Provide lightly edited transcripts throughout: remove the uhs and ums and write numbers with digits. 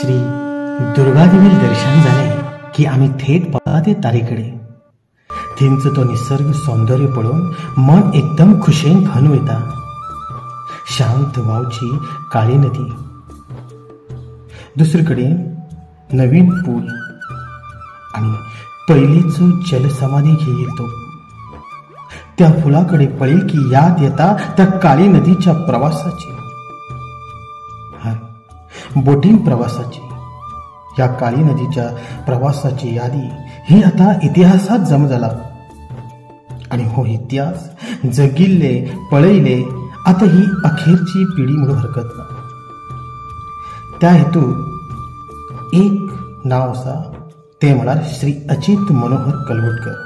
श्री दुर्गादेवी दर्शन झाले की आम्ही थेट पळत तारीकडे. थंयचो तो निसर्ग सौंदर्य पळोवन मन एकदम खुशेन भन वयता. शांत व्हावची काळी नदी, दुसरे कडेन नवीन पूल आणि पयलीच जलसमाधी घेईल तो. त्या फुलाकडे पळेल की याद येता त्या काळी नदीच्या प्रवासाची, बोटिंग प्रवासाची. या काळी नदीच्या प्रवासाची यादी ही आता इतिहासात जमा झाला. आणि हो इतिहास जगिल्ले पळयले आता ही अखेरची पिढी म्हणून हरकत ना. त्या हेतू एक नाव असा ते म्हळ्यार श्री अचित मनोहर कलवटकर.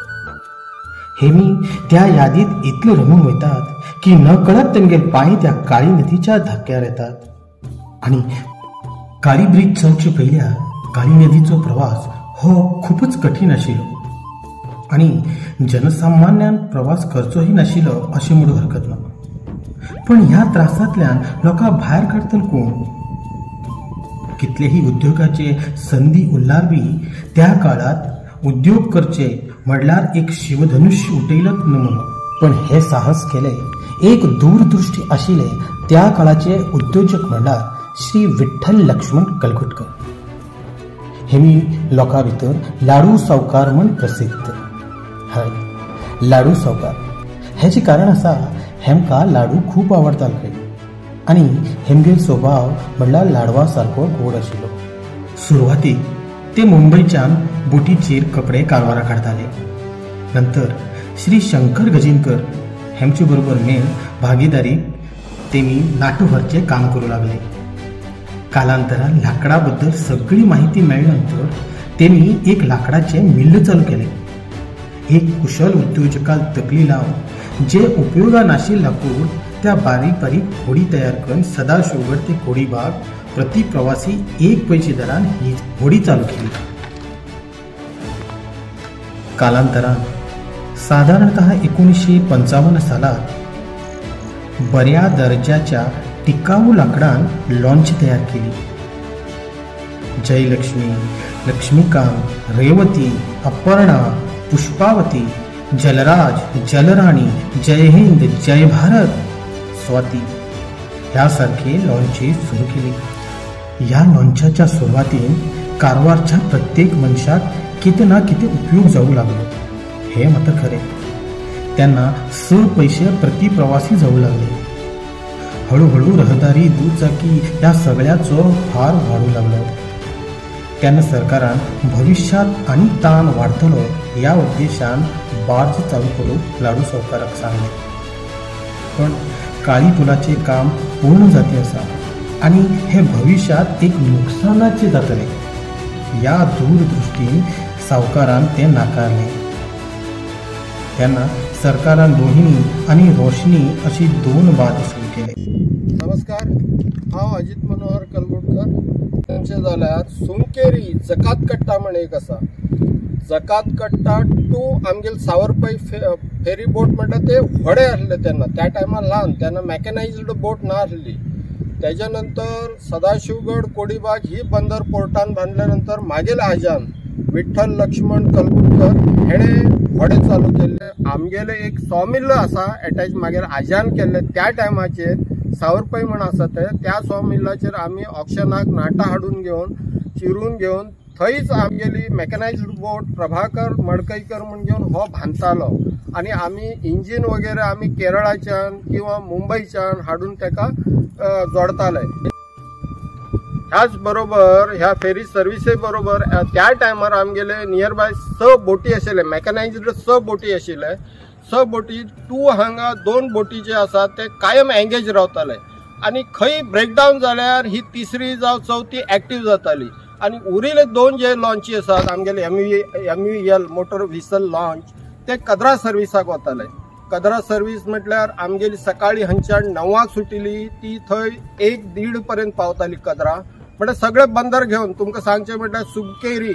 हे मी त्या यादीत इतले रमून वयतात की नकळत तेमगे पांय त्या काळी नदीच्या धक्क्यार येतात. आणि काळी ब्रिज चवचे पयल्या काळी नदीचो प्रवास हो खूपच कठीण आशिल्लो आणि जनसामान्यान प्रवास करचोही नाशिल्लो अशें म्हणून हरकत ना. पण ह्या त्रासांतल्यान लोकांक भायर काडतलो कोण? कितलेही उद्योगाचे संधी उरल्यार बी त्या काळात उद्योग करचे म्हणल्यार एक शिवधनुष्य उठयलत म्हणून. पण हे साहस केले एक दूरदृष्टी आशिल्ले त्या काळाचे उद्योजक म्हणल्यार श्री विठ्ठल लक्ष्मण कलगुटकर. हेमी लोकां भितर लाडू सावकार म्हण प्रसिद्ध. हय, लाडू सावकार. हेचे कारण आसा हेमकां लाडू खूप आवडताले खंय आणि हेमगेर स्वभाव म्हणल्यार लाडवा सारको गोड आशिल्लो. सुरवातीक ते मुंबयच्यान बोटीचेर कपडे कारवारा काडताले. नंतर श्री शंकर गजिनकर हेमचे बरोबर मेळ भागीदारीक तेमी नाटुहरचे काम करू लागले. कालांतरान लाकडा बद्दल सगळी माहिती मेळ्ळ्यानंतर तेमी एक लाकडाचे मिल्ल चालू केले. एक कुशल उद्योजकाल तकली लावन जे उपयोगा नाशिल्ले लाकूड त्या बारीक बारीक होडी तयार करून सदाशिवगड ते कोडीबाग प्रति प्रवासी 1 पैसे दरान ही होडी चालू केली. कालांतरान साधारणतः 1955 सालात बऱ्या दर्जाच्या टिकाऊ लाकडान लॉन्च तयार केली. जयलक्ष्मी, लक्ष्मीकांत, रेवती, अपर्णा, पुष्पावती, जलराज, जलराणी, जय हिंद, जय भारत, स्वाती यासारखे लॉन्चेस सुरू केले. या लॉन्चाच्या सुरुवातीन कारवारच्या प्रत्येक मनशाक कितें ना कितें उपयोग जावू लागलो. हे मात्र खरे. त्यांना 6 पैसे प्रति प्रवासी जावू लागले. हळूहळू रहदारी, दुचाकी या सगळ्याचो फार वाढू लागलो. त्यानं सरकारान भविष्यात आणि ताण वाढतलो या उद्देशान बार्ज चालू करूंक लाडू सावकाराक सांगले. पण काळी पुलाचे काम पूर्ण जाती आसा आणि हे भविष्यात एक नुकसानाचे जातले. या दूरदृष्टीन सावकारान ते नाकारले. त्यांना सरकारान रोहिणी आणि रोशनी अशी 2 बाज सुरू केले. नमस्कार, हांव अजित मनोहर कलगुटकर. तांचे जाल्यार सुंकेरी जकात कट्टा म्हण एक आसा. जकात कट्टा टू आमगेल सावरपै फेरी बोट म्हणटा ते व्हडे आसले तेन्ना. त्या टायमार ल्हान, तेन्ना मॅकॅनायज्ड बोट ना आसली. त्याच्या नंतर सदाशिवगड कोडीबाग ही बंदर पोर्टान बांधल्या नंतर मागील आजान विठ्ठल लक्ष्मण कलगुटकर हेणे व्हडे चालू केले. आमगेले एक सॉमिल आसा अटॅच मागीर आजान केल्ले. त्या टायमाचेर सावरपै म्हण आसा ते, त्या सॉमिलाचेर आमी ऑक्शनाक नाटा हाडून घेवन चिरून घेवन थंयच आमगेली मॅकॅनायज्ड बोट प्रभाकर मडकईकर म्हण घेवन हो बांदतालो. आणि आमी इंजिन वगैरे आमी केरळाच्यान किंवा मुंबईच्यान हाडून तेका जोडताले. ह्याच बरोबर ह्या फेरी सर्विसे बरोबर त्या टायमार आमगेले नियर बाय 6 बोटी आशिल्ले, मॅकॅनायज्ड 6 बोटी आशिल्ले. 6 बोटी टू हांगा 2 बोटी जे आसा ते कायम एंगेज रावताले आणि खंय ब्रेकडाऊन जाल्यार ही 3री जावं 4थी एक्टिव्ह जाताली. आणि उरिल्ले 2 जे लॉन्ची आसात आमगेले MVL मोटर व्हिसल लॉन्च ते कदरा सर्विसाक वताले. कदरा सर्विस म्हटल्यार आमगेली सकाळी हांगच्यान 9 सुटिली ती थंय 1-1:30 पर्यंत पावताली कदरा. म्हणजे सगळे बंदर घेवन तुमकां सांगचे म्हटल्यार सुंकेरी,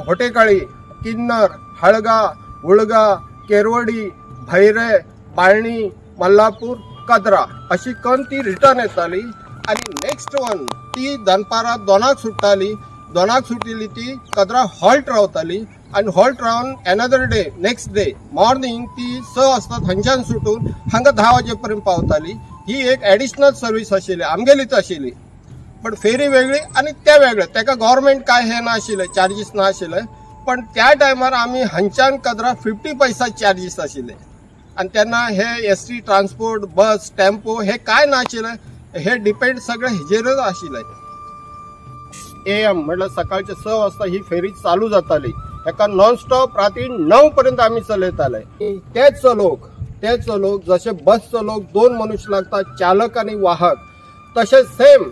होटेकाळी, किन्नर, हळगा, उळगा, केरवडी, भैरे, बाळणी, मल्लापूर, कदरा अशी करून ती रिटर्न येताली. आणि नेक्स्ट वन ती दनपारां 2 सुट्टाली. 2 सुटिल्ली ती कदरा हॉल्ट रावताली आणि halt Ravan another day next day morning ती 6 वाजता थंयच्यान सुटून हांगा 10 वाजेपर्यंत पावताली. ही एक एडिशनल सर्वीस आशिल्ली आमगेलीच आशिल्ली. पण फेरी वेगळी आणि त्या वेगळे ताका गव्हर्नमेंट काय हे नाशिल्ले चार्जीस नाशिल्ले. पण त्या टायमार आमी हांच्यान कदरा 50 पैसा चार्जीस आशिल्ले आणि तेन्ना हे एसटी ट्रान्सपोर्ट बस टेम्पो हे काय नाशिल्ले. हे डिपेंड सगळे हेजेरच आशिल्ले. AM म्हटल्यार सकाळचे 6 वाजता ही फेरी चालू जाताली. हेका नॉन स्टॉप रात्री 9 पर्यंत आमी चलयताले. तेच लोक जसे बसचो लोक 2 मनुष्य लागतात चालक आणि वाहक तसे सेम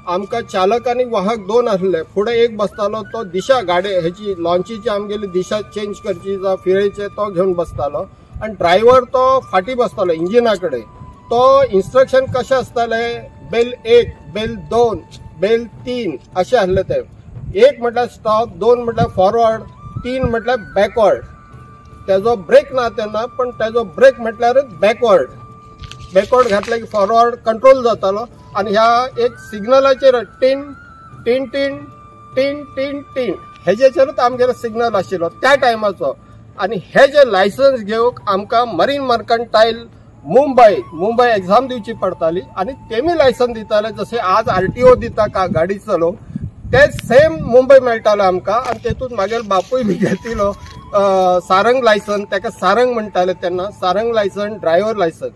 आमकां चालक आणि वाहक 2 आसले. फुडें एक बसतालो तो दिशा गाडी हेची लॉन्चीची आमगेली दिशा चेंज करची जावं फिरयचे तो घेवन बसतालो आणि ड्रायव्हर तो फाटी बसतालो इंजिना कडेन. तो इन्स्ट्रक्शन कशें आसताले बेल 1 बेल 2 बेल 3 अशें आसले ते. 1 म्हटल्यार स्टॉप 2 म्हटल्यार फॉरवर्ड 3 म्हटल्यार बॅकवर्ड. तेजो ब्रेक ना तेन्ना पण तेजो ब्रेक म्हटल्यारच बॅकवर्ड घातले की फॉरवर्ड कंट्रोल जातालो. आणि ह्या एक सिग्नलाचेर टिन टिन टिन टिन टिन टिन हेजेचेरूच आमगेलो सिग्नल आशिल्लो त्या टायमाचो. आणि हे जे लायसन्स घेवंक आमकां मरीन मर्कंटाईल मुंबय एक्झाम दिवची पडटाली आणि तेमी लायसन्स दिताले. जसे आज RTO दिता का गाडी चलोवंक ते सेम मुंबय मेळटाले आमकां. आणि तेतून म्हागेलो बापूय बी घेतिलो सारंग लायसन्स. ताका सारंग म्हणटाले तेन्ना सारंग लायसन्स ड्रायव्हर लायसन्स.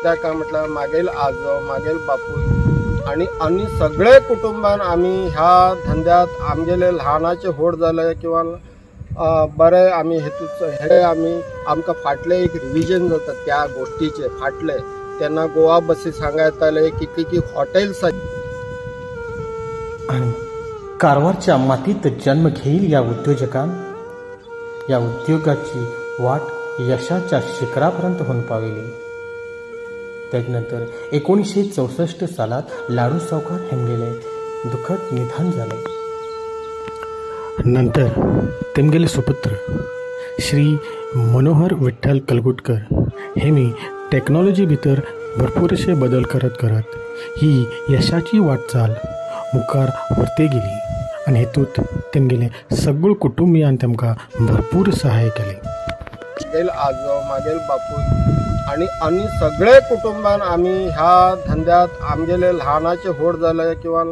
ताका म्हटल्यार म्हागेलो आजो म्हागेलो बापूय आणि सगळे कुटुंबान आमी ह्या धंद्यात आमगेले ल्हानाचे व्हड जाले किंवा बरे आमी हेतूच हे आमी आमकां फाटले एक रिविजन जाता त्या गोष्टीचे फाटले. तेन्ना गोवा बसीस हांगा येताले कितली हॉटेल्स आणि कारवारच्या मातीत जन्म घेईल या उद्योजकान या उद्योगाची वाट यशाच्या शिखरापर्यंत होऊन पाविली. त्यानंतर 1964 सालात लाडू सावकार हेमगेले दुःखद निधन झाले. नंतर तेमगेले सुपुत्र श्री मनोहर विठ्ठल कलगुटकर हेमी टेक्नॉलॉजी भितर भरपूर अशे बदल करत ही यशाची वाटचाल मुखार व्हरते गेली. आणि हेतूंत तेमगेले सगळे कुटुंबियान तेमकां भरपूर सहाय केले. म्हागेलो आजो म्हागेलो बापूय आणि सगळे कुटुंबान आमी ह्या धंद्यात आमगेले ल्हानाचे व्हड जाले किंवा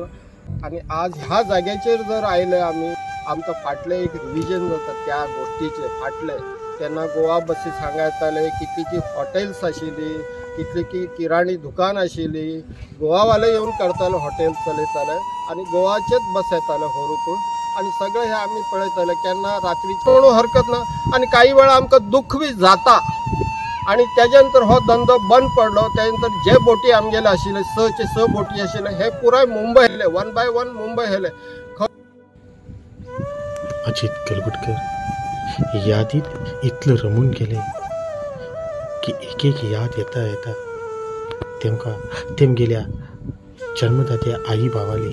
आणि आज ह्या जाग्याचेर जर आयले आमी आमकां फाटले एक रिविजन जाता त्या गोष्टीचे फाटले. तेन्ना गोवा बसीस हांगा येताले कितली हॉटेल्स आशिल्ली कितली किराणी दुकान आशिल्ली. गोवावाले येवन करताले हॉटेल चलयताले आणि गोवाचेच बस येताले होरुकून. आणि सगळे हे आमी पळयताले केन्ना रात्री कोण हरकत ना. आणि काही वेळा आमकां दुःख बी जाता. आणि त्याच्या नंतर हो धंदो बंद पडलो. त्यानंतर जे बोटी आमगेले आशिल्ले 6 बोटी आशिल्ले हे पुराय मुंबय हेले 1 by 1 मुंबय हेले. अजित कलगुटकर यादीत इतलं रमून गेले की एक याद येता तेमगेल्या जन्मदात्या आई बाबाली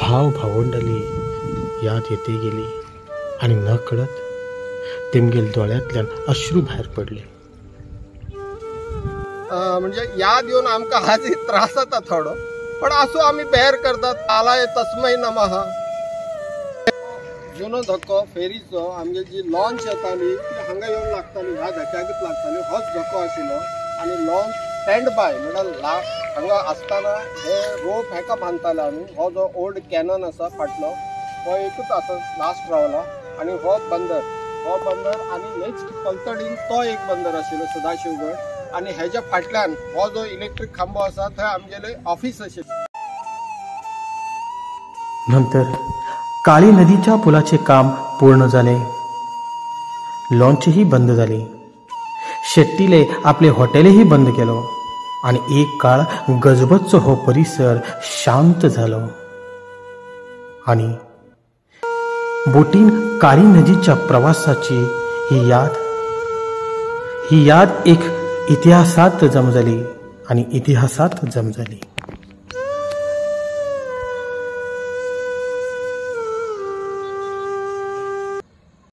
भाव भावंडाली याद येते गेली. आणि न कळत तेमगेल दोळ्यांतल्यान अश्रू भायर पडले. म्हणजे याद येऊन आमकां आजही त्रास जाता थोडो. पण असो आमी बेर करतात. आलाय तस्मै नमः. जुनो धक्को फेरीचो आमगे जी लॉन्च येताली ती हांगा येवन लागताली ह्या धक्क्याकच लागताली. होच धक्को आशिल्लो. आणि लॉन्च स्टँड बाय म्हळ्यार हांगा आसतना हे रोप हेका बांदताले आमी. हो जो ओल्ड कॅनन आसा फाटलो हो एकूच आसा लास्ट रावला. आणि हो बंदर आणि नेक्स्ट पलतडीन तो एक बंदर आशिल्लो सदाशिवगड. आणि हेच्या फाटल्यान हो जो इलेक्ट्रिक खांबो आसा थंय आमगेले ऑफिस आशिल्ले. नंतर काळी नदीच्या पुलाचे काम पूर्ण झाले. लॉन्चही बंद झाली. शेट्टीले आपले हॉटेलही बंद केलो. आणि एक काळ गजबजचो हो परिसर शांत झालो. आणि बोटीन काळी नदीच्या प्रवासाची ही याद एक इतिहासात जम झाली आणि इतिहासात जम झाली.